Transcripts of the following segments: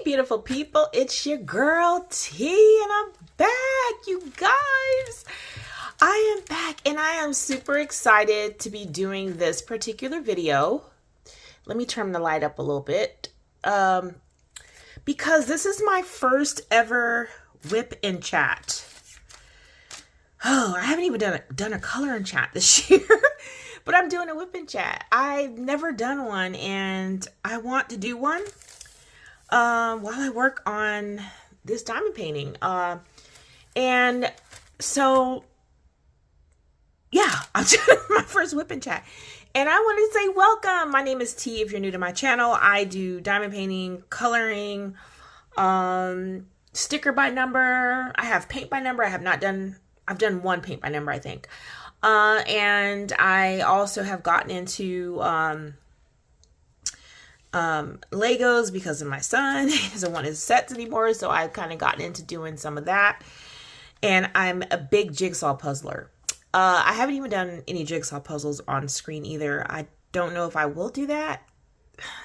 beautiful people, it's your girl T and I'm back, you guys. I am back and I am super excited to be doing this particular video. Let me turn the light up a little bit because this is my first ever WIP in chat. Oh, I haven't even done a color in chat this year. But I'm doing a WIP in chat. I've never done one and I want to do one while I work on this diamond painting. And so, yeah, I'm doing my first WIP in chat. And I wanted to say welcome. My name is T if you're new to my channel. I do diamond painting, coloring, sticker by number. I have paint by number. I've done one paint by number, I think. And I also have gotten into Legos because of my son. He doesn't want his sets anymore, so I've kind of gotten into doing some of that. And I'm a big jigsaw puzzler. I haven't even done any jigsaw puzzles on screen either. I don't know if I will do that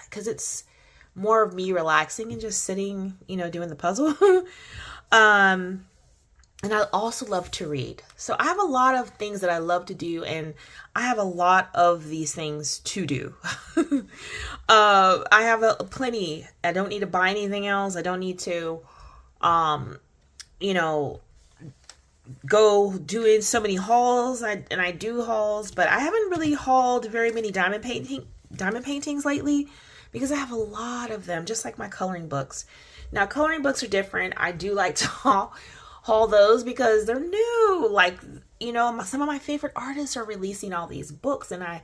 because it's more of me relaxing and just sitting, you know, doing the puzzle. And I also love to read. So I have a lot of things that I love to do, and I have a lot of these things to do. I have plenty. I don't need to buy anything else. I don't need to, you know, go doing so many hauls. And I do hauls, but I haven't really hauled very many diamond paintings lately because I have a lot of them, just like my coloring books. Now, coloring books are different. I do like to haul those because they're new. Like, you know, some of my favorite artists are releasing all these books, and I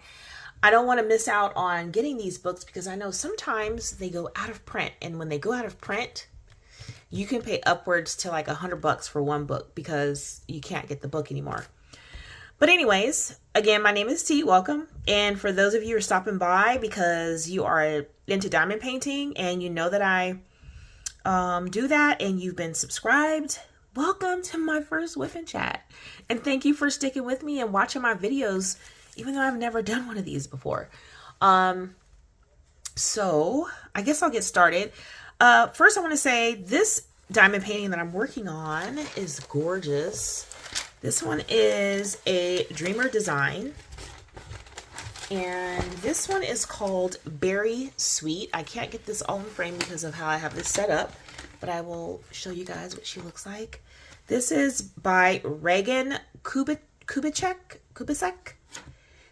don't want to miss out on getting these books because I know sometimes they go out of print, and when they go out of print, you can pay upwards to like $100 for one book because you can't get the book anymore. But anyways, again, my name is T. Welcome. And for those of you who are stopping by because you are into diamond painting and you know that I do that and you've been subscribed, welcome to my first WIP in chat. And thank you for sticking with me and watching my videos, even though I've never done one of these before. So I guess I'll get started. First I want to say this diamond painting that I'm working on is gorgeous. This one is a Dreamer design. And this one is called Berry Sweet. I can't get this all in frame because of how I have this set up, but I will show you guys what she looks like. This is by Regan Kubecek.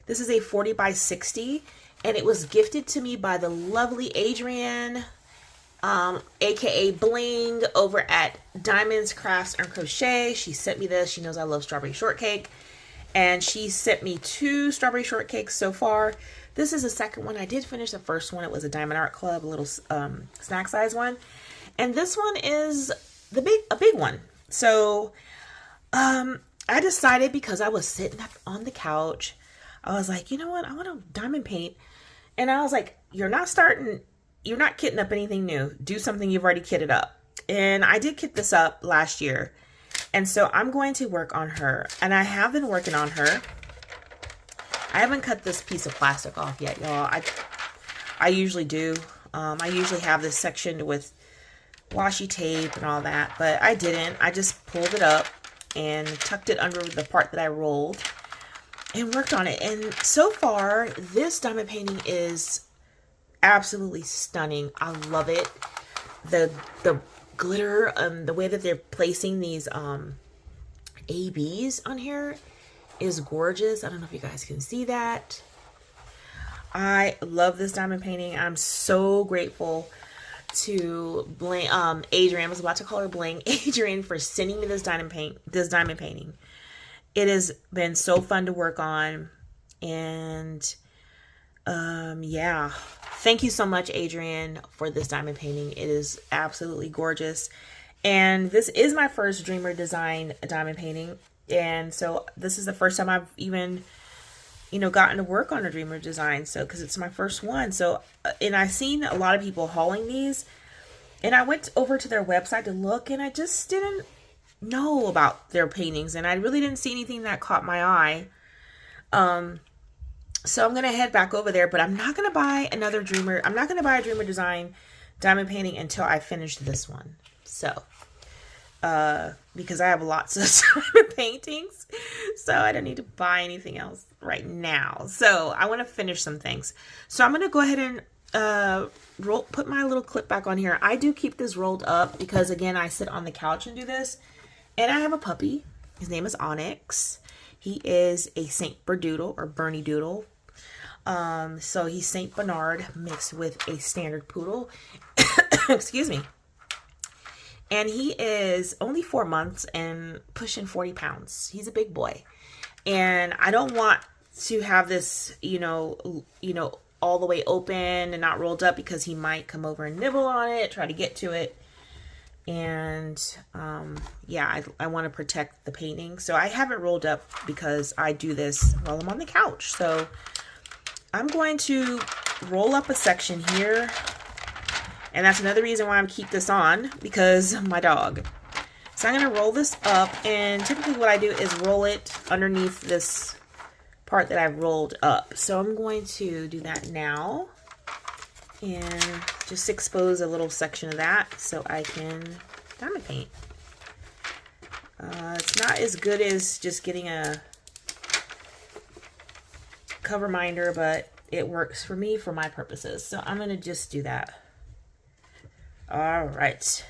This is a 40 by 60, and it was gifted to me by the lovely Addrienne, aka Bling, over at Diamonds, Crafts, and Crochet. She sent me this. She knows I love strawberry shortcake, and she sent me 2 strawberry shortcakes so far. This is the second one. I did finish the first one. It was a Diamond Art Club, a little snack size one. And this one is a big one. So I decided, because I was sitting up on the couch, I was like, you know what? I want to diamond paint. And I was like, you're not kitting up anything new. Do something you've already kitted up. And I did kit this up last year. And so I'm going to work on her. And I have been working on her. I haven't cut this piece of plastic off yet, y'all. I usually do. I usually have this section with washi tape and all that, but I didn't. I just pulled it up and tucked it under the part that I rolled and worked on it. And so far, this diamond painting is absolutely stunning. I love it. The glitter, the way that they're placing these ABs on here is gorgeous. I don't know if you guys can see that. I love this diamond painting. I'm so grateful to Bling, Addrienne, I was about to call her Bling, Addrienne, for sending me this diamond painting. It has been so fun to work on, and yeah, thank you so much, Addrienne, for this diamond painting. It is absolutely gorgeous, and this is my first Dreamer design diamond painting, and so this is the first time I've even, you know, gotten to work on a Dreamer design. So, because it's my first one. So, and I've seen a lot of people hauling these, and I went over to their website to look, and I just didn't know about their paintings, and I really didn't see anything that caught my eye. So I'm going to head back over there, but I'm not going to buy another Dreamer. I'm not going to buy a Dreamer design diamond painting until I finish this one. So, because I have lots of diamond paintings, so I don't need to buy anything else right now. So I want to finish some things. So I'm going to go ahead and put my little clip back on here. I do keep this rolled up because, again, I sit on the couch and do this. And I have a puppy. His name is Onyx. He is a Saint Berdoodle or Bernie Doodle. So he's Saint Bernard mixed with a standard poodle. Excuse me. And he is only 4 months and pushing 40 pounds. He's a big boy. And I don't want to have this, you know, all the way open and not rolled up because he might come over and nibble on it, try to get to it. And yeah, I want to protect the painting. So I have it rolled up because I do this while I'm on the couch. So I'm going to roll up a section here. And that's another reason why I keep this on, because of my dog. So I'm going to roll this up, and typically what I do is roll it underneath this part that I've rolled up. So I'm going to do that now and just expose a little section of that so I can diamond paint. It's not as good as just getting a cover minder, but it works for me for my purposes. So I'm going to just do that. All right.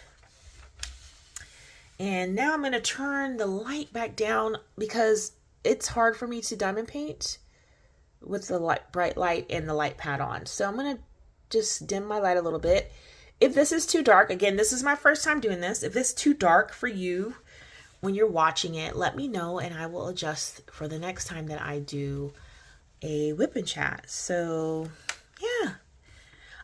And now I'm going to turn the light back down because it's hard for me to diamond paint with the bright light and the light pad on. So I'm going to just dim my light a little bit. If this is too dark, again, this is my first time doing this. If it's too dark for you when you're watching it, let me know and I will adjust for the next time that I do a WIP Chat. So yeah.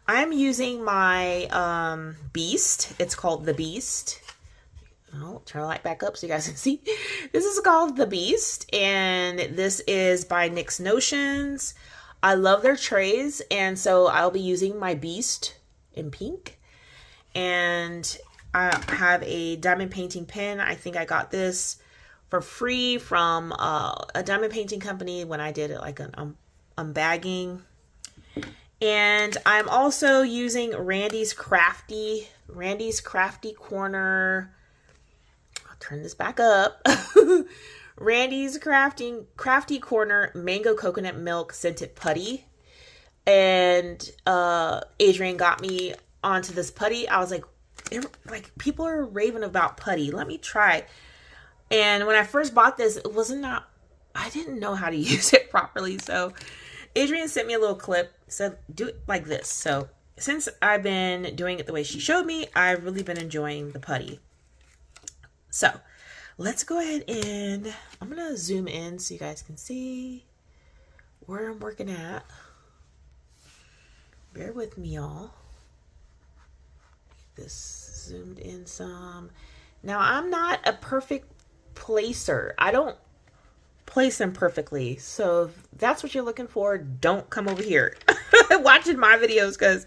I'm using my Beast. It's called the Beast. I'll turn the light back up so you guys can see. This is called the Beast, and this is by NYX Notions. I love their trays, and so I'll be using my Beast in pink. And I have a diamond painting pen. I think I got this for free from a diamond painting company when I did it like an unbagging. And I'm also using Randy's Crafty Corner. I'll turn this back up. Randy's Crafty Corner Mango Coconut Milk Scented Putty. And Addrienne got me onto this putty. I was like people are raving about putty. Let me try. And when I first bought this, I didn't know how to use it properly. So Addrienne sent me a little clip, said do it like this. So since I've been doing it the way she showed me, I've really been enjoying the putty. So let's go ahead and I'm going to zoom in so you guys can see where I'm working at. Bear with me, y'all. Get this zoomed in some. Now, I'm not a perfect placer. I don't place them perfectly. So if that's what you're looking for, don't come over here watching my videos because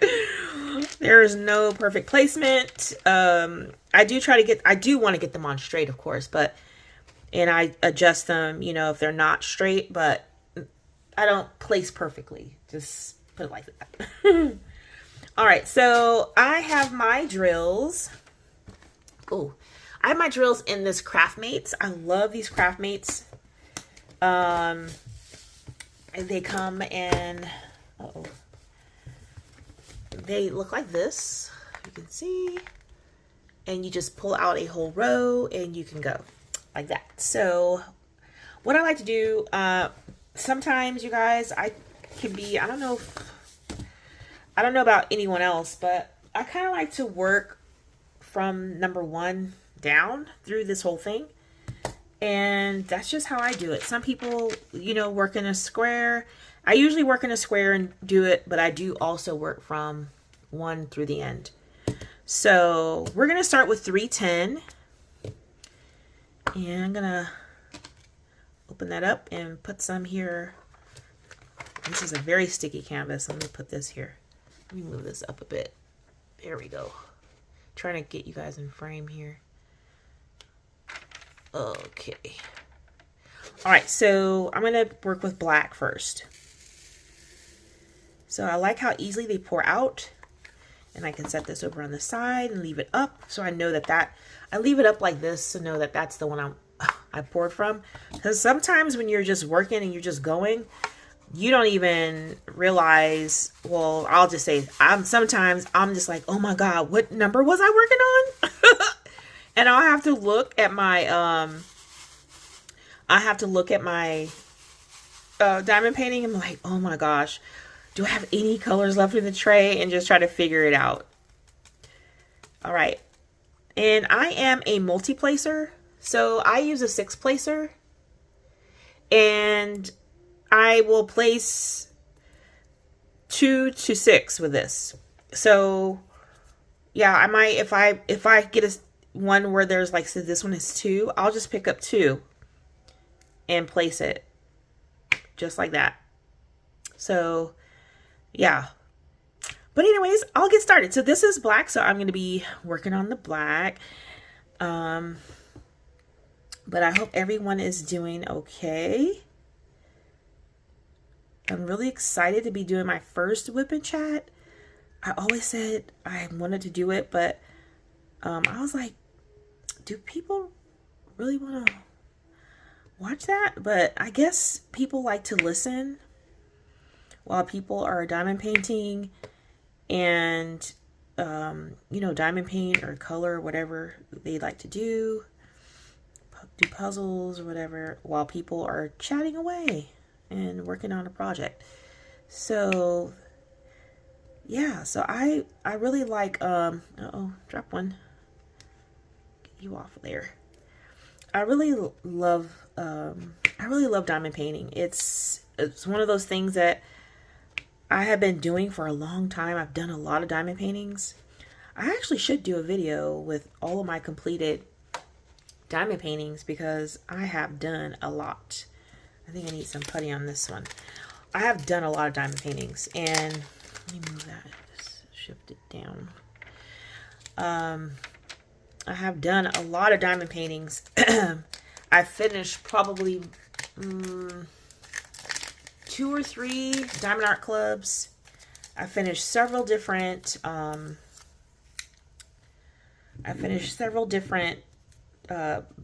there's no perfect placement. I do want to get them on straight, of course, and I adjust them, you know, if they're not straight, but I don't place perfectly. Just put it like that. All right. So I have my drills. Oh, I have my drills in this Craftmates. I love these Craftmates. They come in, they look like this, you can see, and you just pull out a whole row and you can go like that. So what I like to do, sometimes you guys, I don't know about anyone else, but I kind of like to work from number 1 down through this whole thing. And that's just how I do it. Some people, you know, work in a square. I usually work in a square and do it, but I do also work from 1 through the end. So we're going to start with 310. And I'm going to open that up and put some here. This is a very sticky canvas. Let me put this here. Let me move this up a bit. There we go. Trying to get you guys in frame here. Okay. All right, so I'm going to work with black first. So I like how easily they pour out. And I can set this over on the side and leave it up. So I know that I leave it up like this to know that that's the one I poured from. Because sometimes when you're just working and you're just going, you don't even realize, well, I'll just say, sometimes I'm just like, oh my God, what number was I working on? And I'll have to look at my, diamond painting. I'm like, oh my gosh, do I have any colors left in the tray? And just try to figure it out. All right. And I am a multi-placer. So I use a 6-placer. And I will place 2 to 6 with this. So yeah, I might, if I get one where there's like, so this one is 2, I'll just pick up 2 and place it just like that. So yeah. But anyways, I'll get started. So this is black, so I'm going to be working on the black. But I hope everyone is doing okay. I'm really excited to be doing my first WIP Chat. I always said I wanted to do it, but I was like, do people really want to watch that? But I guess people like to listen while people are diamond painting and, you know, diamond paint or color, whatever they like to do puzzles or whatever, while people are chatting away and working on a project. So yeah, so I really like, drop one, get you off of there. I really love diamond painting. It's one of those things that I have been doing for a long time. I've done a lot of diamond paintings. I actually should do a video with all of my completed diamond paintings because I have done a lot. I think I need some putty on this one. I have done a lot of diamond paintings, and let me move that, just shift it down. I have done a lot of diamond paintings. I finished probably 2 or 3 diamond art clubs. I finished several different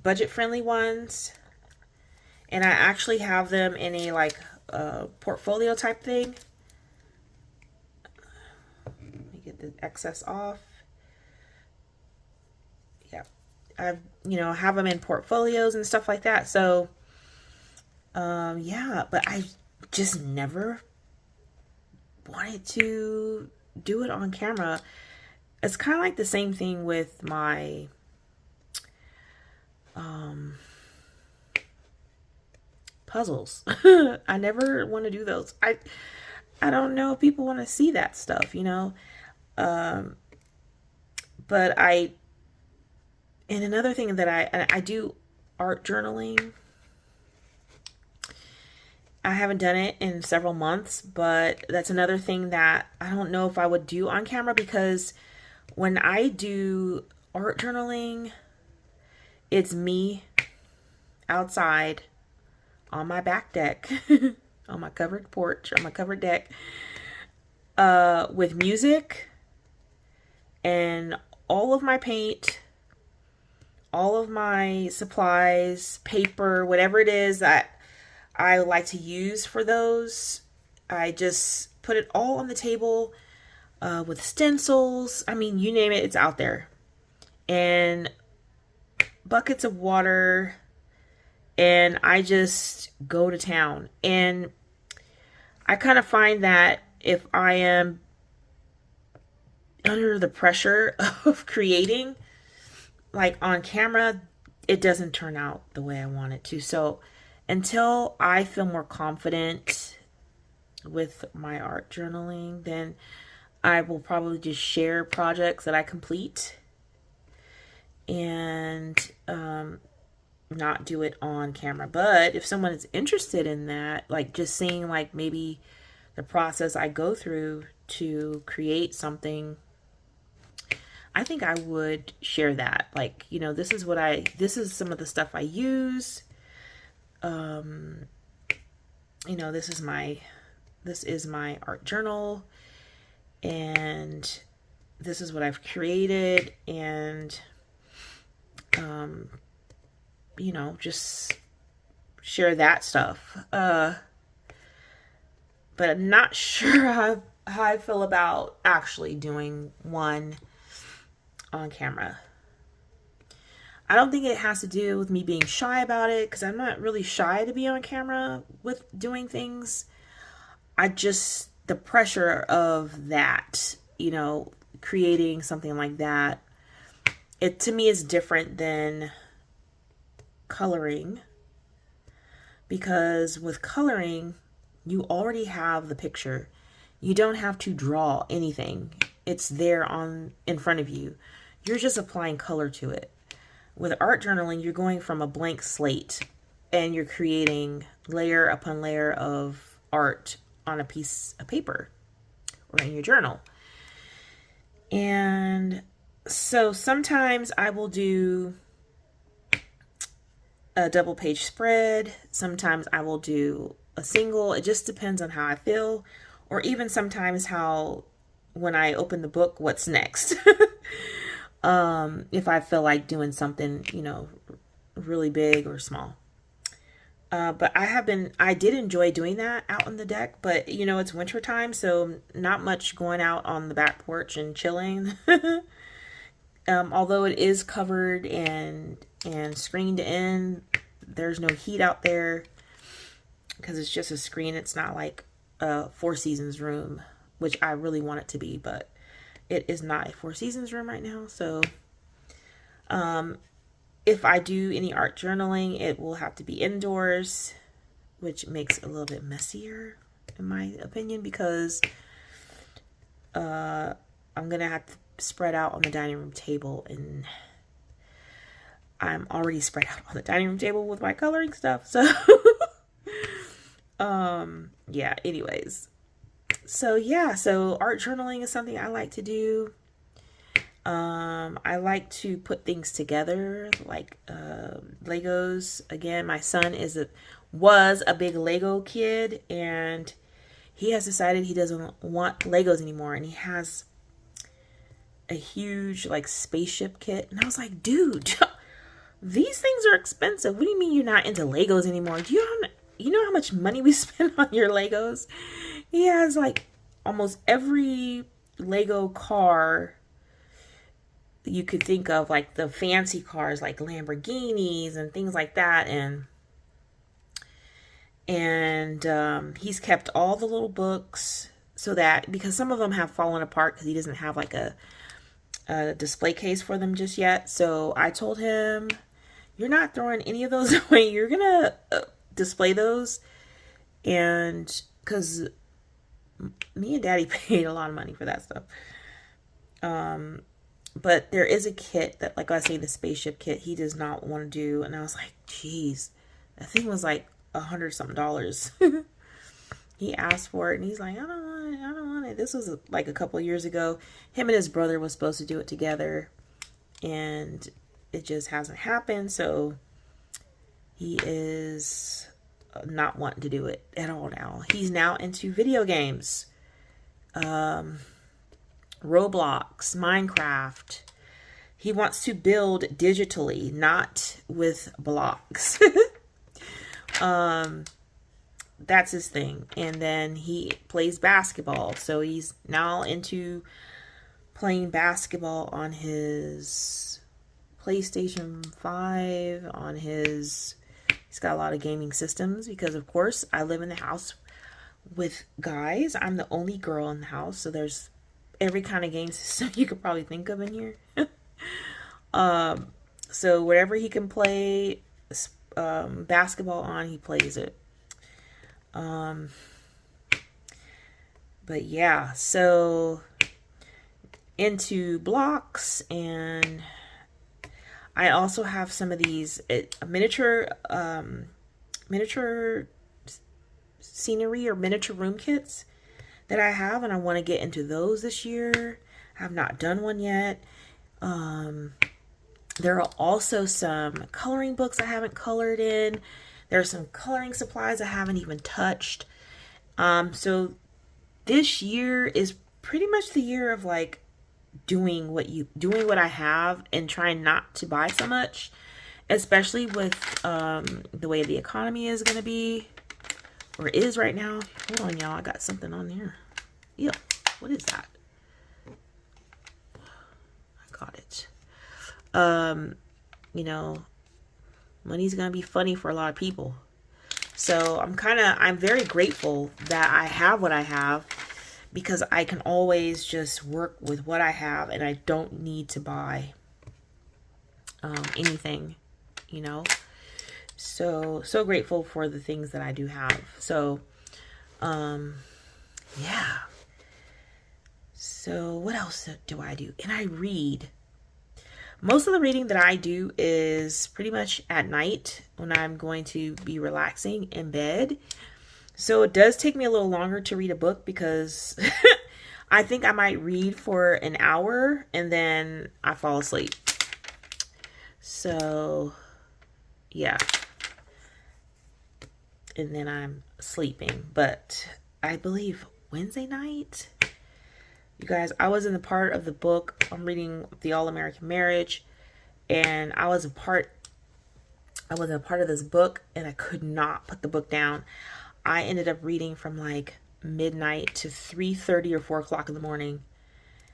budget-friendly ones, and I actually have them in a like portfolio type thing. Let me get the excess off. Yeah, I have them in portfolios and stuff like that. So yeah, but I just never wanted to do it on camera. It's kind of like the same thing with my puzzles. I never want to do those. I don't know if people want to see that stuff, you know. But and another thing that I do art journaling. I haven't done it in several months, but that's another thing that I don't know if I would do on camera, because when I do art journaling, it's me outside on my back deck, on my covered porch, on my covered deck, with music and all of my paint, all of my supplies, paper, whatever it is that I like to use for those. I just put it all on the table with stencils. I mean, you name it, it's out there. And buckets of water. And I just go to town. And I kind of find that if I am under the pressure of creating, like on camera, it doesn't turn out the way I want it to. So until I feel more confident with my art journaling, then I will probably just share projects that I complete and not do it on camera. But if someone is interested in that, like just seeing like maybe the process I go through to create something, I think I would share that. Like, you know, this is some of the stuff I use. You know, this is my art journal, and this is what I've created, and you know, just share that stuff. But I'm not sure how I feel about actually doing one on camera. I don't think it has to do with me being shy about it, because I'm not really shy to be on camera with doing things. The pressure of that, you know, creating something like that, it to me is different than coloring, because with coloring, you already have the picture. You don't have to draw anything. It's there in front of you. You're just applying color to it. With art journaling, you're going from a blank slate and you're creating layer upon layer of art on a piece of paper or in your journal. And so sometimes I will do a double page spread. Sometimes I will do a single. It just depends on how I feel, or even sometimes how, when I open the book, what's next. If I feel like doing something, you know, really big or small. But I did enjoy doing that out on the deck, but you know, it's winter time, so not much going out on the back porch and chilling. Although it is covered and screened in, there's no heat out there because it's just a screen. It's not like a Four Seasons room, which I really want it to be, but it is not a Four Seasons room right now. So if I do any art journaling, it will have to be indoors, which makes it a little bit messier in my opinion, because I'm going to have to spread out on the dining room table, and I'm already spread out on the dining room table with my coloring stuff. So yeah, anyways. So yeah, so art journaling is something I like to do. I like to put things together, like Legos. Again, my son was a big Lego kid, and he has decided he doesn't want Legos anymore, and he has a huge like spaceship kit. And I was like, dude, these things are expensive. What do you mean you're not into Legos anymore? Do you know how much money we spend on your Legos? He has like almost every Lego car you could think of, like the fancy cars like Lamborghinis and things like that, and he's kept all the little books, so that, because some of them have fallen apart because he doesn't have like a display case for them just yet. So I told him, you're not throwing any of those away, you're gonna display those. And because me and Daddy paid a lot of money for that stuff. But there is a kit that, like I say, the spaceship kit, he does not want to do. And I was like, geez, that thing was like $100 something. He asked for it and he's like, I don't want it. This was like a couple years ago. Him and his brother was supposed to do it together, and it just hasn't happened. So he is not wanting to do it at all now. He's now into video games. Roblox, Minecraft. He wants to build digitally, not with blocks. That's his thing. And then he plays basketball. So he's now into playing basketball on his PlayStation 5, on his... He's got a lot of gaming systems because, of course, I live in the house with guys. I'm the only girl in the house, so there's every kind of game system you could probably think of in here. So whatever he can play basketball on, he plays it. But yeah, so into blocks, and I also have some of these miniature scenery or miniature room kits that I have, and I want to get into those this year. I have not done one yet. There are also some coloring books I haven't colored in. There are some coloring supplies I haven't even touched. So this year is pretty much the year of like doing what I have and trying not to buy so much, especially with the way the economy is going to be, or is right now. Hold on, y'all. I got something on here. Ew. What is that? I got it. You know, money's going to be funny for a lot of people. So I'm very grateful that I have what I have, because I can always just work with what I have and I don't need to buy anything, you know. So grateful for the things that I do have. So yeah. So what else do I do? And I read. Most of the reading that I do is pretty much at night when I'm going to be relaxing in bed. So it does take me a little longer to read a book, because I think I might read for an hour and then I fall asleep. So yeah. And then I'm sleeping. But I believe Wednesday night, you guys, I was in the part of the book. I'm reading The All-American Marriage, and I was a part of this book, and I could not put the book down. I ended up reading from like midnight to 3:30 or 4 o'clock in the morning.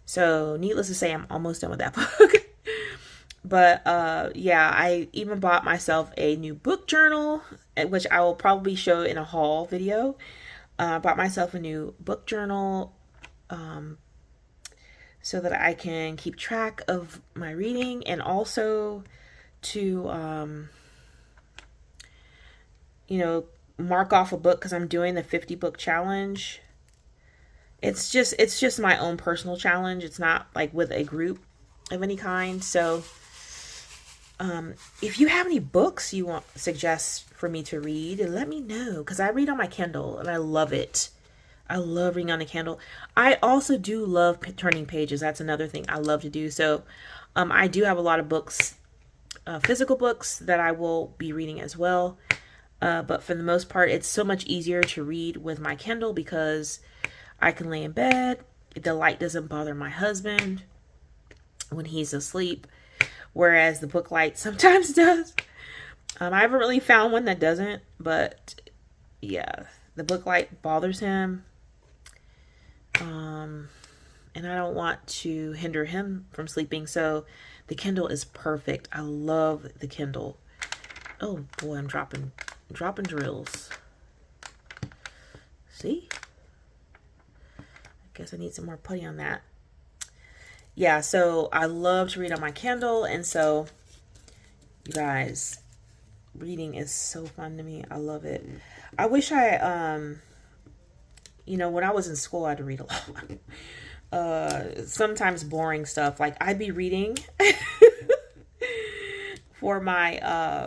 So needless to say, I'm almost done with that book. But yeah, I even bought myself a new book journal, which I will probably show in a haul video. Bought myself a new book journal so that I can keep track of my reading, and also to you know, mark off a book, because I'm doing the 50 book challenge. It's just my own personal challenge. It's not like with a group of any kind. So if you have any books you suggest for me to read, let me know, because I read on my Kindle and I love it. I love reading on the Kindle. I also do love turning pages. That's another thing I love to do. So I do have a lot of books, physical books, that I will be reading as well. But for the most part, it's so much easier to read with my Kindle, because I can lay in bed. The light doesn't bother my husband when he's asleep, whereas the book light sometimes does. I haven't really found one that doesn't, but yeah, the book light bothers him. And I don't want to hinder him from sleeping, so the Kindle is perfect. I love the Kindle. Oh boy, I'm dropping drills. See? I guess I need some more putty on that. Yeah, so I love to read on my Kindle, and so you guys, reading is so fun to me. I love it. I wish I you know, when I was in school, I had to read a lot. Sometimes boring stuff. Like, I'd be reading for my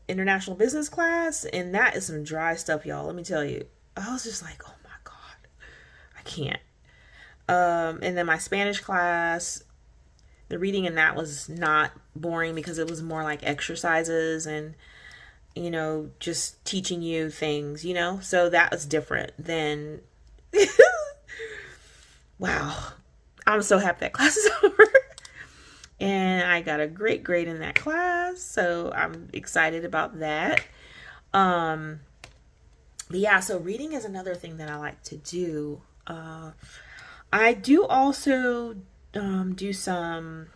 international business class, and that is some dry stuff, y'all. Let me tell you. I was just like, oh my God, I can't. And then my Spanish class, the reading in that was not boring, because it was more like exercises and, you know, just teaching you things, you know. So that was different than wow, I'm so happy that class is over. And I got a great grade in that class, so I'm excited about that. But yeah, so reading is another thing that I like to do. I do also do some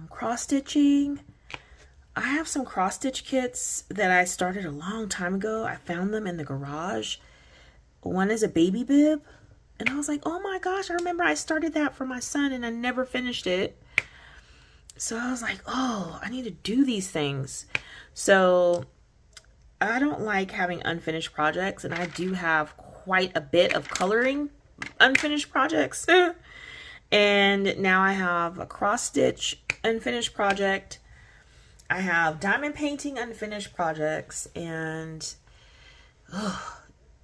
cross stitching. I have some cross stitch kits that I started a long time ago. I found them in the garage. One is a baby bib, and I was like, oh my gosh, I remember I started that for my son and I never finished it. So I was like, oh, I need to do these things. So I don't like having unfinished projects, and I do have quite a bit of coloring unfinished projects. And now I have a cross stitch unfinished project. I have diamond painting unfinished projects, and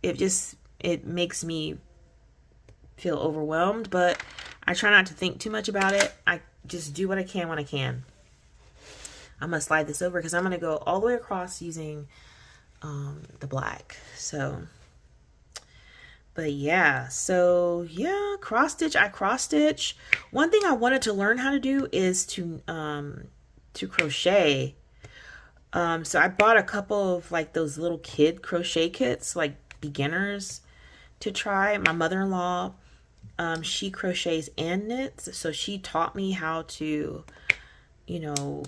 it makes me feel overwhelmed, but I try not to think too much about it. I just do what I can when I can. I'm going to slide this over because I'm going to go all the way across using the black. So But yeah, so yeah, cross stitch. I cross stitch. One thing I wanted to learn how to do is to crochet. So I bought a couple of like those little kid crochet kits, like beginners to try. My mother-in-law, she crochets and knits, so she taught me how to, you know,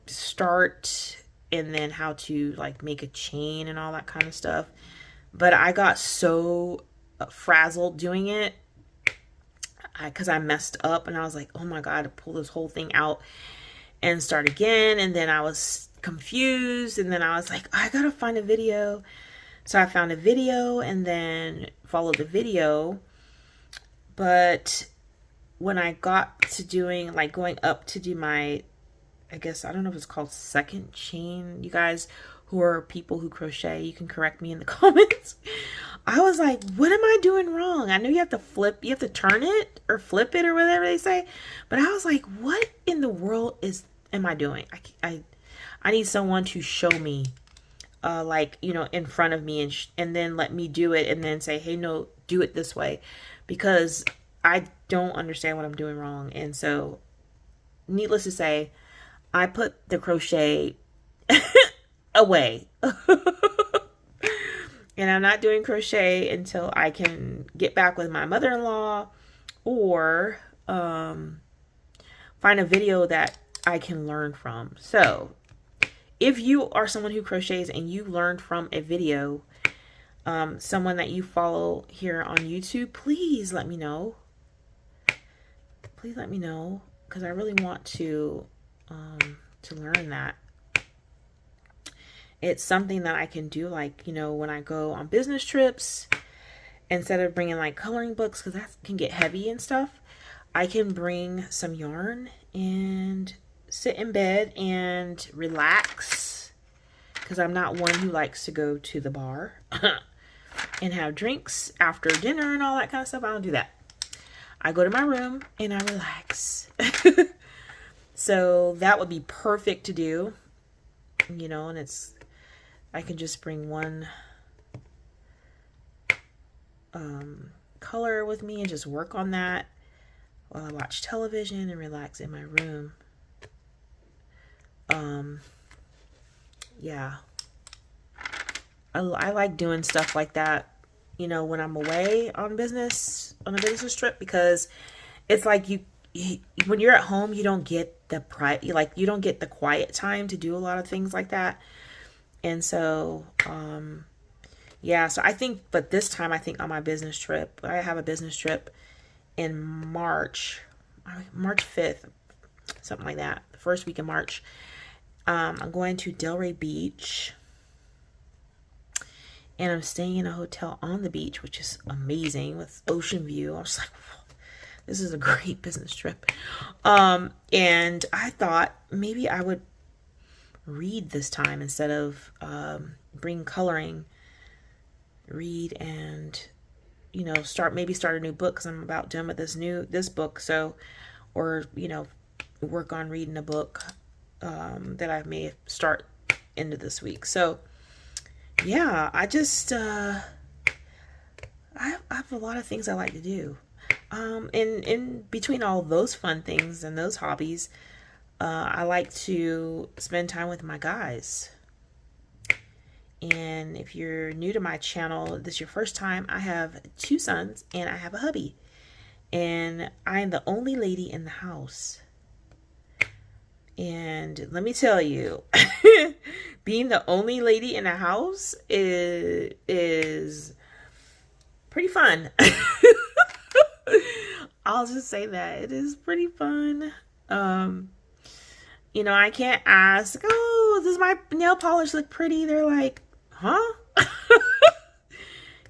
start and then how to like make a chain and all that kind of stuff. But I got so frazzled doing it because I messed up and I was like, oh my God, to pull this whole thing out and start again. And then I was confused and then I was like, I gotta find a video. So I found a video and then followed the video. But when I got to doing, like going up to do my, I guess, I don't know if it's called second chain. You guys who are people who crochet, you can correct me in the comments. I was like, what am I doing wrong? I know you have to flip, you have to turn it or flip it or whatever they say. But I was like, what in the world am I doing? I need someone to show me, like, you know, in front of me and then let me do it and then say, hey, no, do it this way. Because I don't understand what I'm doing wrong. And so, needless to say, I put the crochet away. And I'm not doing crochet until I can get back with my mother-in-law or find a video that I can learn from. So if you are someone who crochets and you learned from a video, someone that you follow here on YouTube, please let me know. Please let me know, because I really want to learn that. It's something that I can do, like, you know, when I go on business trips, instead of bringing like coloring books, because that can get heavy and stuff, I can bring some yarn and sit in bed and relax, because I'm not one who likes to go to the bar and have drinks after dinner and all that kind of stuff. I don't do that. I go to my room and I relax. So that would be perfect to do, you know, and I can just bring one color with me and just work on that while I watch television and relax in my room. Yeah. I like doing stuff like that, you know, when I'm away on a business trip, because it's like when you're at home, you don't get you don't get the quiet time to do a lot of things like that. And so, yeah, so I think, but this time I think on my business trip, I have a business trip in March 5th, something like that, the first week in March. I'm going to Delray Beach, and I'm staying in a hotel on the beach, which is amazing with ocean view. I was like, this is a great business trip. And I thought maybe I would read this time instead of bring coloring. Read and, you know, start a new book, because I'm about done with this book. So, or, you know, work on reading a book that I may start into this week. So yeah, I just I have a lot of things I like to do. In between all those fun things and those hobbies, I like to spend time with my guys. And if you're new to my channel, this is your first time, I have 2 sons and I have a hubby. And I am the only lady in the house. And let me tell you, being the only lady in the house is pretty fun. I'll just say that. It is pretty fun. You know, I can't ask, oh, does my nail polish look pretty? They're like, huh?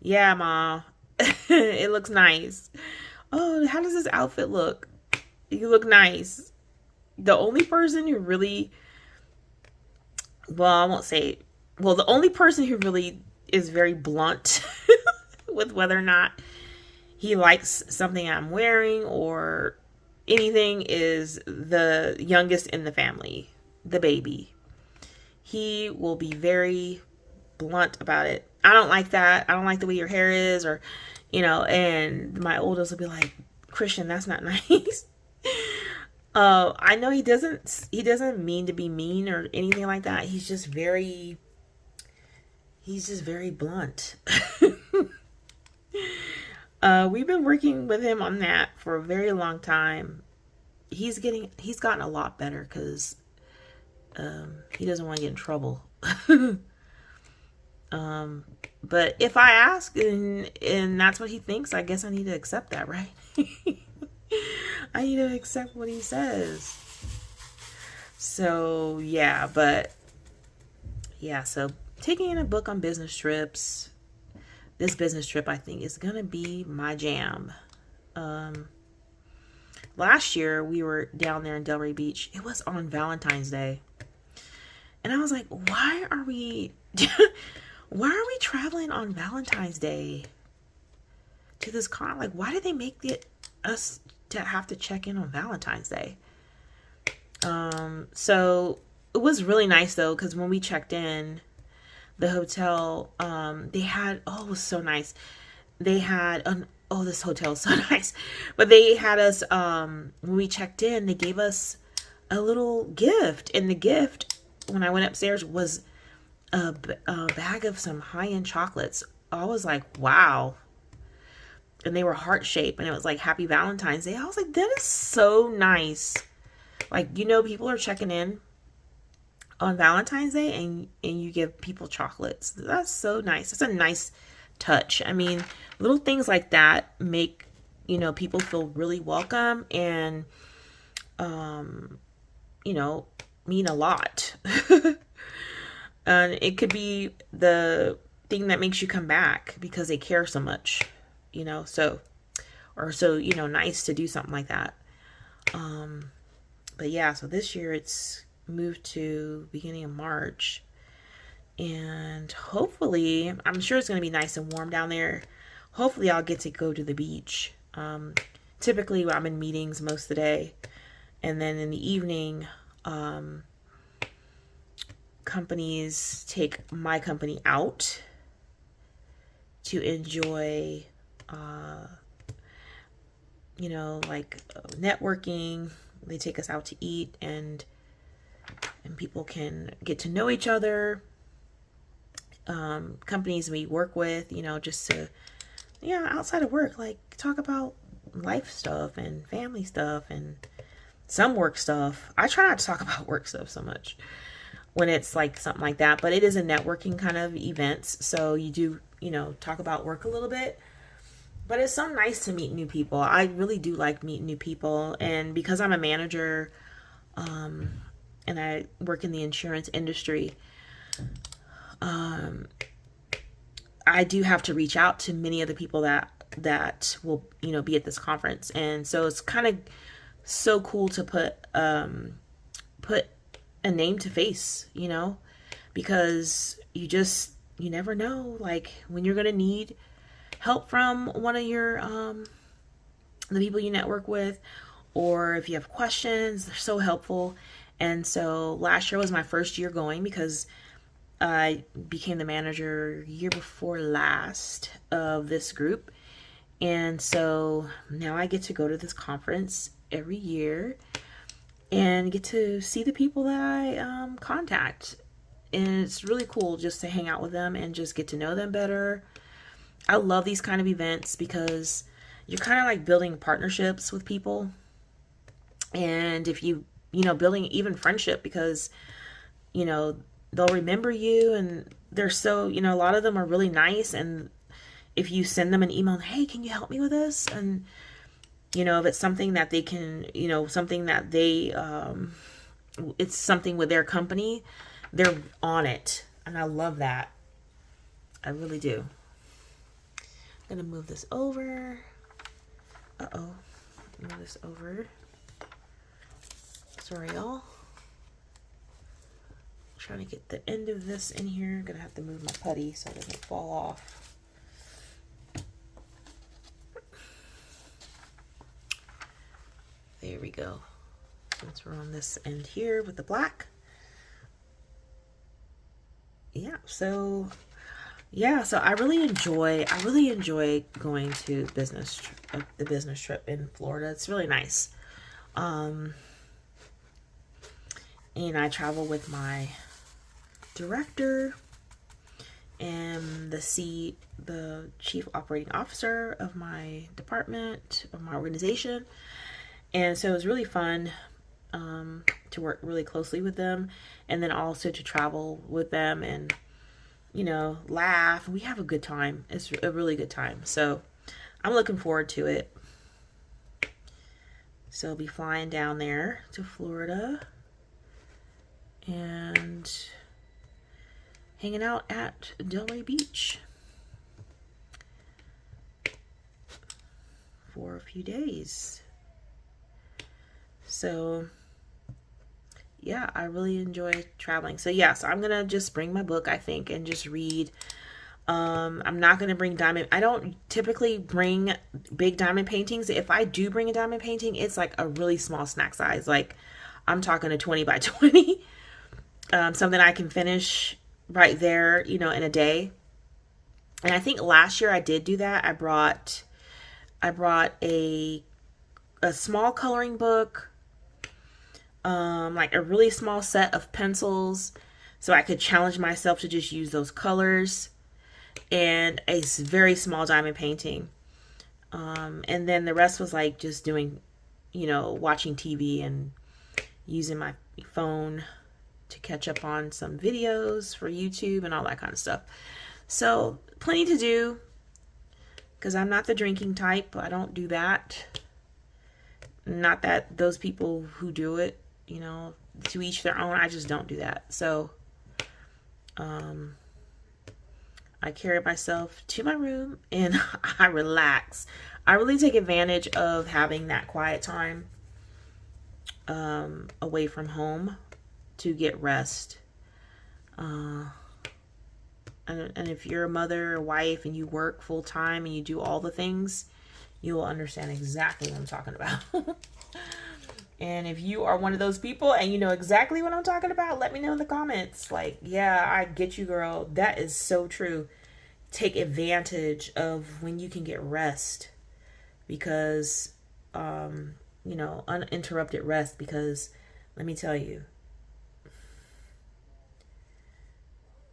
Yeah, Ma. It looks nice. Oh, how does this outfit look? You look nice. The only person who really, well, I won't say, well, the only person who really is very blunt with whether or not he likes something I'm wearing or anything is the youngest in the family, the baby. He will be very blunt about it. I don't like that. I don't like the way your hair is, or, You know, and my oldest will be like, Christian, that's not nice. I know he doesn't mean to be mean or anything like that. He's just very blunt. We've been working with him on that for a very long time. He's gotten a lot better because he doesn't want to get in trouble. But if I ask and that's what he thinks, I guess I need to accept that, right? I need to accept what he says. So yeah, so taking in a book on business trips. This business trip, I think, is gonna be my jam. Last year we were down there in Delray Beach. It was on Valentine's Day, and I was like, why are we traveling on Valentine's Day to this con? Like, why did they make us to have to check in on Valentine's Day? So it was really nice though, because when we checked in, the hotel, they had, oh, it was so nice. They had this hotel is so nice. But they had us, when we checked in, they gave us a little gift. And the gift, when I went upstairs, was a bag of some high-end chocolates. I was like, wow. And they were heart-shaped, and it was like, Happy Valentine's Day. I was like, that is so nice. Like, you know, people are checking in on Valentine's Day and you give people chocolates. That's so nice. That's a nice touch. I mean, little things like that make, you know, people feel really welcome and, you know, mean a lot. And it could be the thing that makes you come back because they care so much, you know, you know, nice to do something like that. But yeah, so this year it's moved to beginning of March, and hopefully, I'm sure it's going to be nice and warm down there. Hopefully I'll get to go to the beach. Typically I'm in meetings most of the day, and then in the evening, companies take my company out to enjoy, you know, like networking. They take us out to eat, and people can get to know each other. Companies we work with, you know, just to, yeah, outside of work, like talk about life stuff and family stuff and some work stuff. I try not to talk about work stuff so much when it's like something like that, but it is a networking kind of events. So you do, you know, talk about work a little bit, but it's so nice to meet new people. I really do like meeting new people. And because I'm a manager, and I work in the insurance industry, I do have to reach out to many of the people that will, you know, be at this conference. And so it's kind of so cool to put a name to face, you know, because you never know, like, when you're going to need help from one of your, the people you network with, or if you have questions, they're so helpful. And so last year was my first year going because I became the manager year before last of this group. And so now I get to go to this conference every year and get to see the people that I contact. And it's really cool just to hang out with them and just get to know them better. I love these kind of events because you're kind of like building partnerships with people. And if you know, building even friendship, because, you know, they'll remember you, and they're so, you know, a lot of them are really nice. And if you send them an email, hey, can you help me with this? And, you know, if it's something that they can, you know, something that they, it's something with their company, they're on it. And I love that. I really do. I'm going to move this over. Move this over. Sorry, y'all. Trying to get the end of this in here. I'm gonna have to move my putty so it doesn't fall off. There we go. Since we're on this end here with the black. Yeah, so yeah, so I really enjoy going to the business trip in Florida. It's really nice. Um, and I travel with my director and the chief operating officer of my department, of my organization. And so it was really fun to work really closely with them, and then also to travel with them and, laugh. We have a good time. It's a really good time. So I'm looking forward to it. So I'll be flying down there to Florida and hanging out at Delray Beach for a few days. So yeah, I really enjoy traveling. So yes, I'm gonna just bring my book, I think, and just read. I'm not gonna bring I don't typically bring big diamond paintings. If I do bring a diamond painting, it's like a really small snack size. Like I'm talking a 20 by 20. Something I can finish right there, in a day. And I think last year I did do that. I brought a small coloring book, like a really small set of pencils, so I could challenge myself to just use those colors, and a very small diamond painting. And then the rest was like just doing, watching TV and using my phone to catch up on some videos for YouTube and all that kind of stuff. So plenty to do, because I'm not the drinking type. I don't do that. Not that those people who do it, to each their own. I just don't do that. So I carry myself to my room and I relax. I really take advantage of having that quiet time away from home to get rest. And if you're a mother or wife and you work full time and you do all the things, you will understand exactly what I'm talking about. And if you are one of those people and you know exactly what I'm talking about, let me know in the comments. Like, yeah, I get you, girl. That is so true. Take advantage of when you can get rest, because, uninterrupted rest, because let me tell you,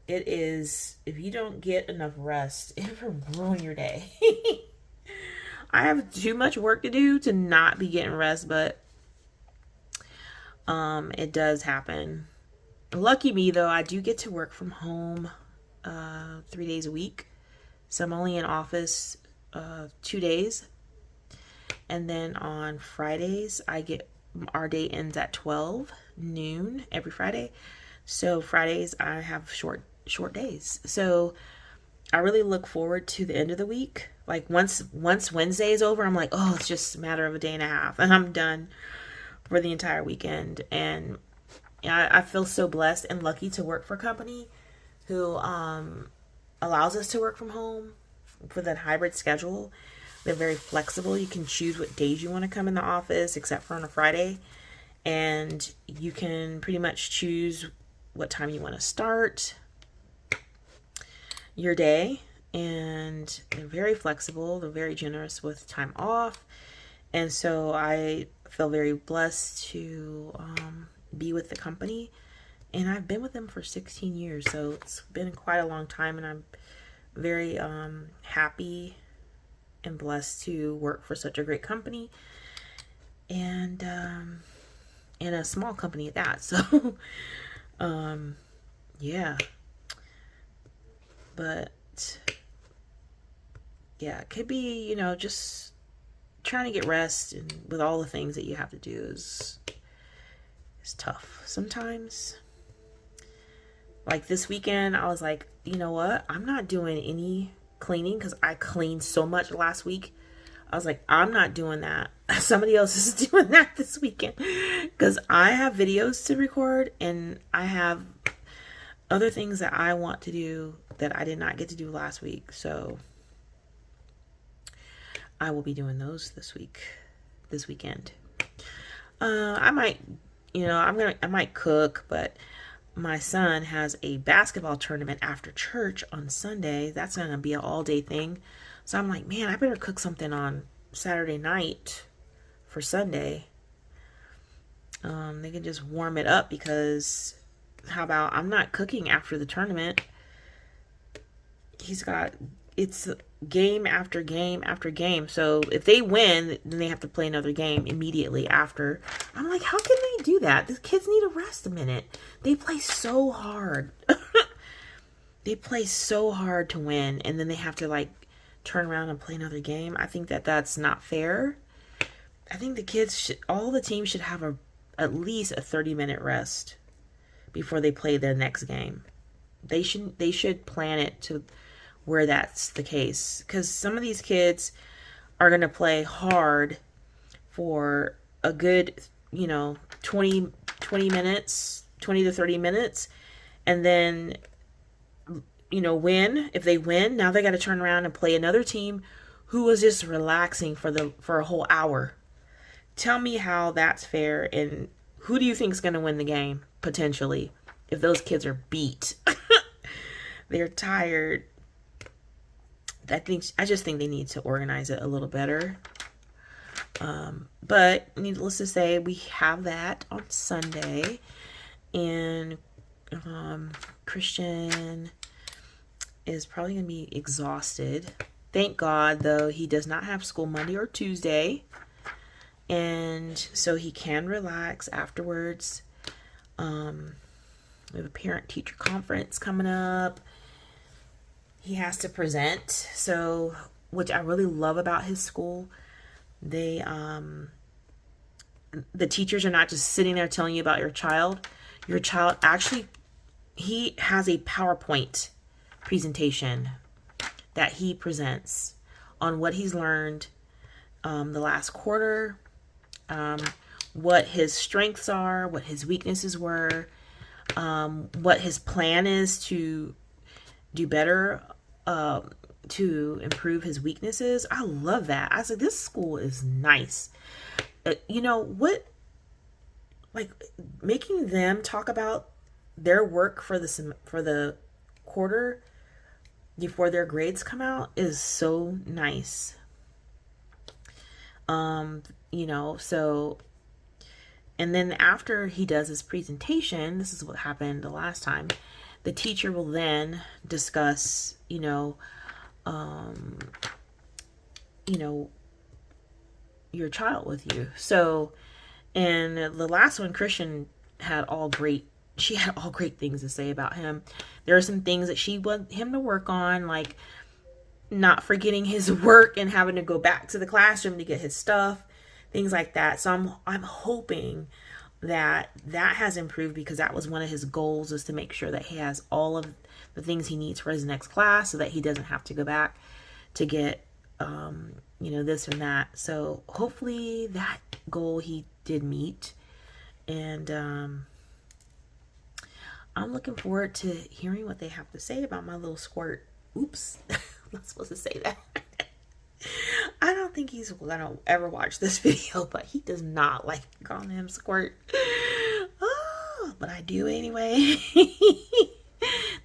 it is, if you don't get enough rest, it will ruin your day. I have too much work to do to not be getting rest, but it does happen. Lucky me, though, I do get to work from home 3 days a week. So I'm only in office 2 days. And then on Fridays, our day ends at 12 noon every Friday. So Fridays I have short days. So I really look forward to the end of the week. Like once Wednesday is over, I'm like, oh, it's just a matter of a day and a half and I'm done for the entire weekend. And I feel so blessed and lucky to work for a company who allows us to work from home for that hybrid schedule. They're very flexible. You can choose what days you want to come in the office, except for on a Friday. And you can pretty much choose what time you want to start your day. And they're very flexible. They're very generous with time off. And so I feel very blessed to be with the company. And I've been with them for 16 years. So it's been quite a long time. And I'm very happy and blessed to work for such a great company. And a small company at that. So, yeah. But, yeah, it could be, just trying to get rest, and with all the things that you have to do is tough sometimes. Like this weekend, I was like, you know what? I'm not doing any cleaning because I cleaned so much last week. I was like, I'm not doing that. Somebody else is doing that this weekend, because I have videos to record and I have other things that I want to do that I did not get to do last week. So I will be doing those this weekend. I might, I might cook, but my son has a basketball tournament after church on Sunday. That's going to be an all-day thing. So I'm like, man, I better cook something on Saturday night for Sunday. They can just warm it up, because how about I'm not cooking after the tournament. It's game after game after game. So if they win, then they have to play another game immediately after. I'm like, how can they do that? The kids need to rest a minute. They play so hard. They play so hard to win, and then they have to like turn around and play another game. I think that that's not fair. I think the kids should, all the teams should have at least a 30-minute rest before they play their next game. They should plan it to where that's the case, because some of these kids are going to play hard for a good, 20 minutes, 20 to 30 minutes, and then, win. If they win, now they got to turn around and play another team who was just relaxing for a whole hour. Tell me how that's fair, and who do you think is going to win the game, potentially, if those kids are beat? They're tired. I just think they need to organize it a little better. But needless to say, we have that on Sunday, and Christian is probably going to be exhausted. Thank God, though, he does not have school Monday or Tuesday, and so he can relax afterwards. We have a parent-teacher conference coming up. He has to present, so, which I really love about his school. The teachers are not just sitting there telling you about your child. Your child actually, he has a PowerPoint presentation that he presents on what he's learned the last quarter, what his strengths are, what his weaknesses were, what his plan is to do better, to improve his weaknesses. I love that. I said, this school is nice. Making them talk about their work for the quarter before their grades come out is so nice. So, and then after he does his presentation, this is what happened the last time. The teacher will then discuss, your child with you. So, and the last one, Christian had all great things to say about him. There are some things that she wanted him to work on, like not forgetting his work and having to go back to the classroom to get his stuff, things like that. So I'm hoping that has improved, because that was one of his goals, is to make sure that he has all of the things he needs for his next class, so that he doesn't have to go back to get this and that. So hopefully that goal he did meet, and I'm looking forward to hearing what they have to say about my little squirt. Oops, I'm not supposed to say that. I don't think he's gonna ever watch this video, but he does not like calling him Squirt. Oh, but I do anyway.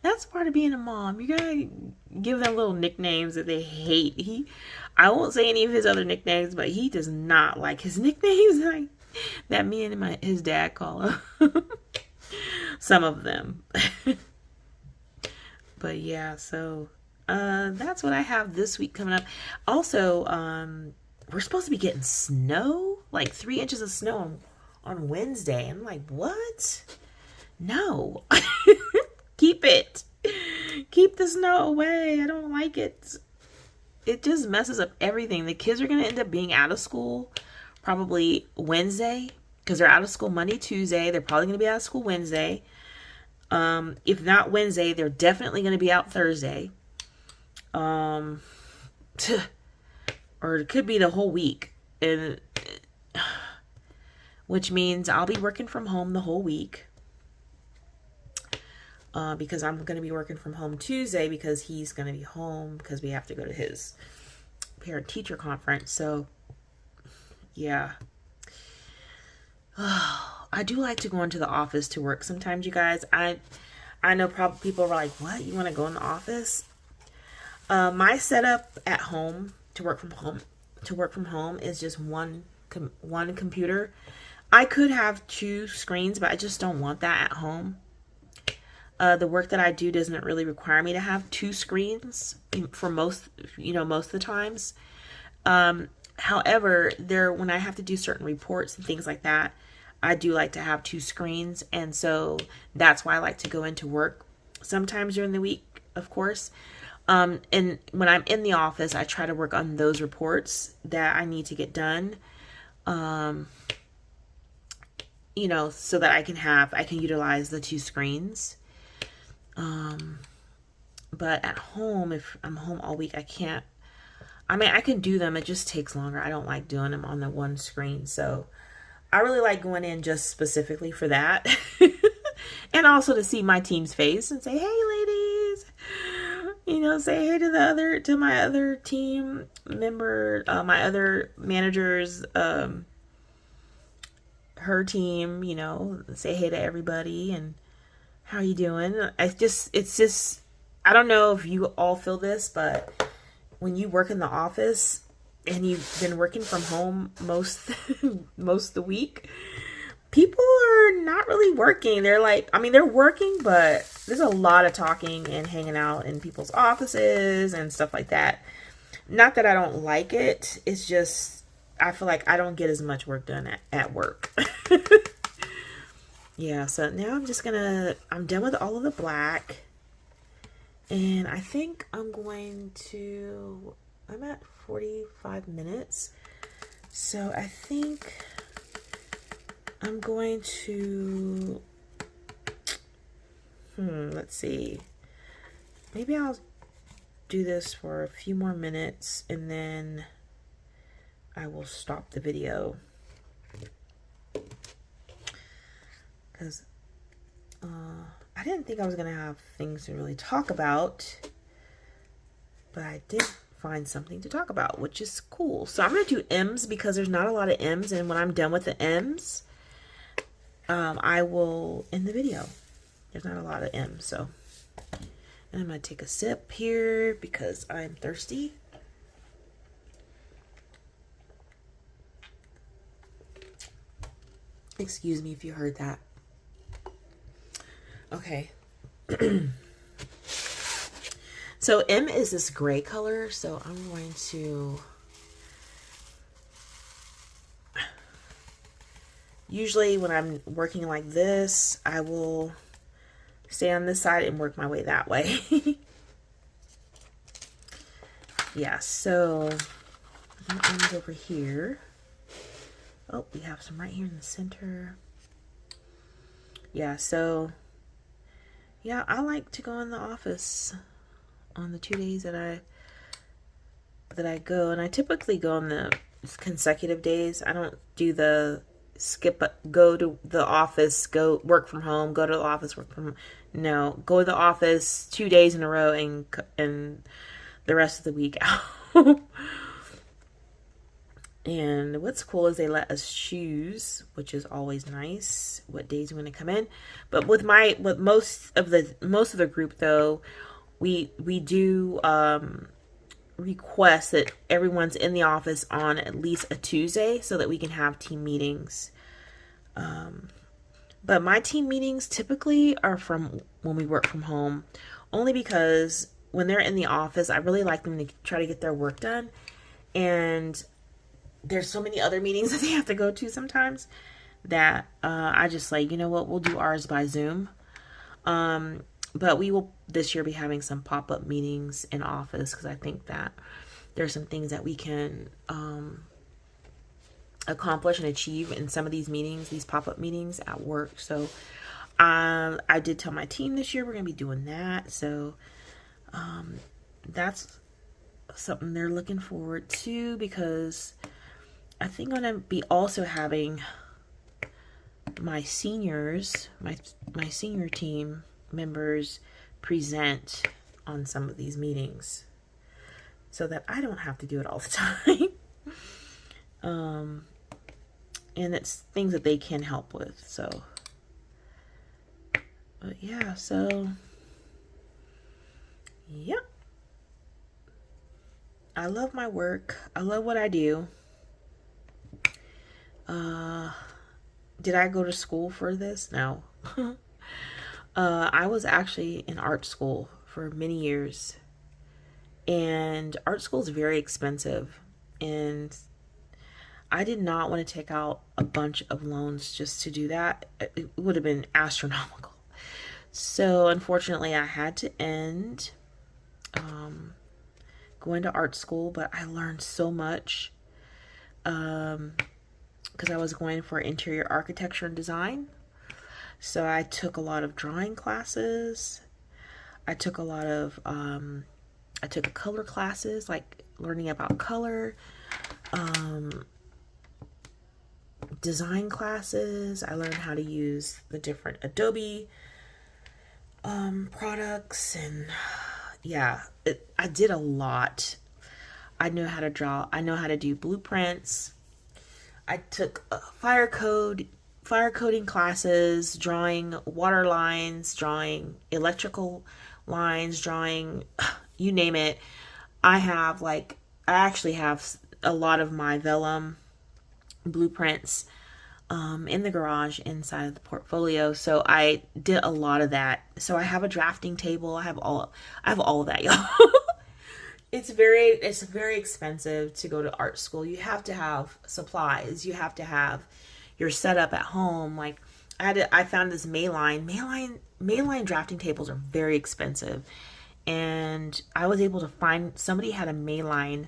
That's part of being a mom. You gotta give them little nicknames that they hate. I won't say any of his other nicknames, but he does not like his nicknames like that me and his dad call him. Some of them. But yeah, so that's what I have this week coming up. Also, we're supposed to be getting snow, like 3 inches of snow on Wednesday. I'm like, what? No. Keep it. Keep the snow away. I don't like it. It just messes up everything. The kids are going to end up being out of school probably Wednesday, because they're out of school Monday, Tuesday. They're probably going to be out of school Wednesday. If not Wednesday, they're definitely going to be out Thursday. Or it could be the whole week, and which means I'll be working from home the whole week, because I'm going to be working from home Tuesday, because he's going to be home because we have to go to his parent-teacher conference. So yeah. I do like to go into the office to work sometimes, you guys. I know probably people are like, what? You want to go in the office? My setup at home to work from home is just one computer. I could have 2 screens, but I just don't want that at home. The work that I do doesn't really require me to have 2 screens for most of the times. However, when I have to do certain reports and things like that, I do like to have 2 screens. And so that's why I like to go into work sometimes during the week, of course. And when I'm in the office, I try to work on those reports that I need to get done. So that I can utilize the 2 screens. But at home, if I'm home all week, I can't. I mean, I can do them. It just takes longer. I don't like doing them on the one screen. So I really like going in just specifically for that. And also to see my team's face and say, hey, ladies, say hey to my other team member, my other managers, her team, say hey to everybody and how you doing? It's just, I don't know if you all feel this, but when you work in the office and you've been working from home most of the week, people are not really working. They're they're working, but there's a lot of talking and hanging out in people's offices and stuff like that. Not that I don't like it. It's just, I feel like I don't get as much work done at work. Yeah, so now I'm done with all of the black. And I think I'm at 45 minutes. So I think I'm going to, let's see. Maybe I'll do this for a few more minutes and then I will stop the video. Because I didn't think I was going to have things to really talk about, but I did find something to talk about, which is cool. So I'm going to do M's because there's not a lot of M's, and when I'm done with the M's, I will end the video. There's not a lot of M's, so. And I'm going to take a sip here because I'm thirsty. Excuse me if you heard that. Okay. So M is this gray color, so I'm going to, usually when I'm working like this, I will stay on this side and work my way that way. Yeah, so I'm going to end over here. Oh, we have some right here in the center. Yeah, so yeah, I like to go in the office on the 2 days that I go, and I typically go on the consecutive days. I don't do the go to the office, go work from home, go to the office, work from home. No, go to the office 2 days in a row and the rest of the week out. And what's cool is they let us choose, which is always nice, what days we want to come in. But with most of the group though, we do request that everyone's in the office on at least a Tuesday so that we can have team meetings. But my team meetings typically are from when we work from home, only because when they're in the office, I really like them to try to get their work done. And there's so many other meetings that they have to go to sometimes that I just like, you know what, we'll do ours by Zoom. But we will this year be having some pop-up meetings in office because I think that there's some things that we can accomplish and achieve in some of these meetings, these pop-up meetings at work. So I did tell my team this year we're going to be doing that. So that's something they're looking forward to, because I think I'm going to be also having my seniors, my senior team members present on some of these meetings so that I don't have to do it all the time. and it's things that they can help with. So, but yeah, so yeah, I love my work. I love what I do. Did I go to school for this? No. I was actually in art school for many years, and art school is very expensive, and I did not want to take out a bunch of loans just to do that. It would have been astronomical. So unfortunately, I had to end going to art school, but I learned so much because I was going for interior architecture and design. So I took a lot of drawing classes. I took a lot of I took color classes, like learning about color, design classes. I learned how to use the different Adobe products, and yeah, I did a lot. I knew how to draw. I know how to do blueprints. I took fire coding classes, drawing water lines, drawing electrical lines, drawing you name it. I actually have a lot of my vellum blueprints in the garage inside of the portfolio. So I did a lot of that. So I have a drafting table. I have all of that, y'all. It's very expensive to go to art school. You have to have supplies. You have to have your setup at home. Like I found this Mayline drafting tables are very expensive. And I was able to find, somebody had a Mayline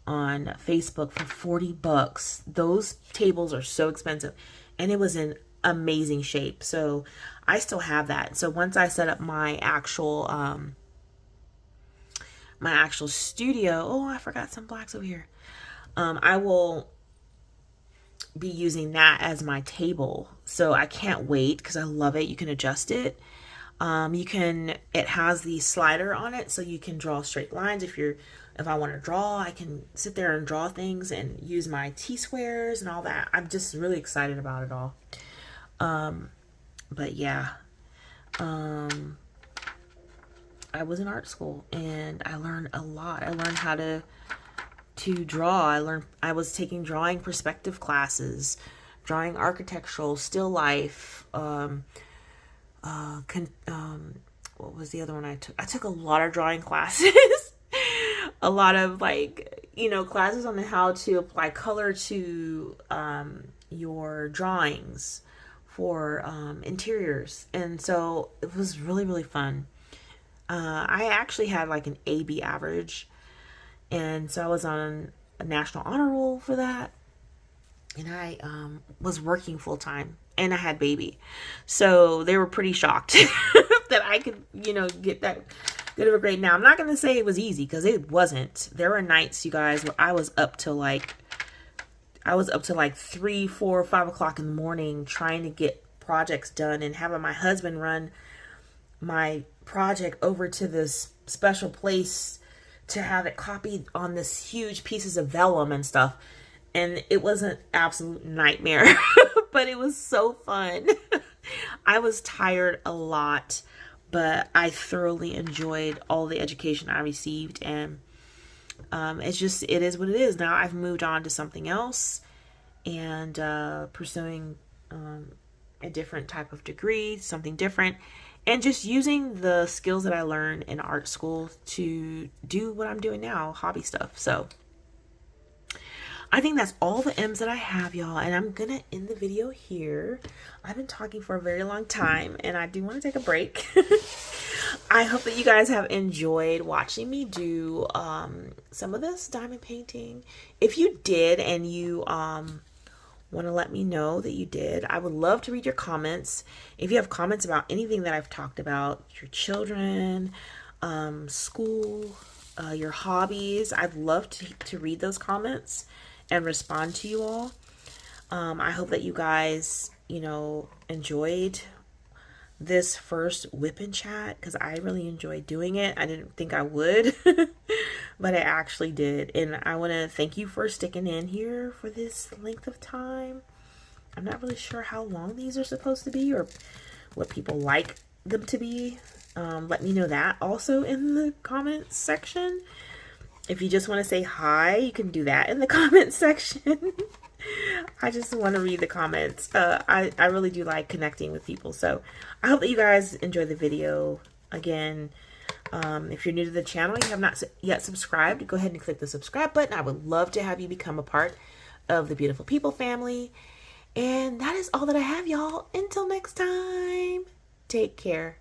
on Facebook for $40. Those tables are so expensive, and it was in amazing shape. So I still have that. So once I set up my actual studio, oh, I forgot some blacks over here. I will be using that as my table. So I can't wait because I love it. You can adjust it. It has the slider on it, so you can draw straight lines. If I want to draw, I can sit there and draw things and use my T-squares and all that. I'm just really excited about it all. But yeah, I was in art school and I learned a lot. I learned how to draw. I was taking drawing perspective classes, drawing architectural, still life, what was the other one I took? I took a lot of drawing classes. A lot of classes on how to apply color to your drawings for interiors. And so it was really, really fun. I actually had like an AB average. And so I was on a national honor roll for that. And I was working full time, and I had baby. So they were pretty shocked that I could, get that good of a grade. Now, I'm not going to say it was easy, because it wasn't. There were nights, you guys, where I was up till like 3, 4, 5 o'clock in the morning trying to get projects done, and having my husband run my project over to this special place to have it copied on this huge pieces of vellum and stuff. And it was an absolute nightmare, but it was so fun. I was tired a lot, but I thoroughly enjoyed all the education I received. And it is what it is. Now I've moved on to something else and pursuing a different type of degree, something different. And just using the skills that I learned in art school to do what I'm doing now, hobby stuff. So I think that's all the M's that I have, y'all. And I'm going to end the video here. I've been talking for a very long time, and I do want to take a break. I hope that you guys have enjoyed watching me do some of this diamond painting. If you did, and you want to let me know that you did, I would love to read your comments. If you have comments about anything that I've talked about, your children, school, your hobbies, I'd love to read those comments and respond to you all. I hope that you guys, enjoyed this first WIP Chat, because I really enjoyed doing it. I didn't think I would, but I actually did. And I want to thank you for sticking in here for this length of time. I'm not really sure how long these are supposed to be or what people like them to be. Let me know that also in the comments section. If you just want to say hi, you can do that in the comments section. I just want to read the comments. I really do like connecting with people. So I hope that you guys enjoy the video. Again, if you're new to the channel, you have not yet subscribed, go ahead and click the subscribe button. I would love to have you become a part of the Beautiful People family. And that is all that I have, y'all. Until next time, take care.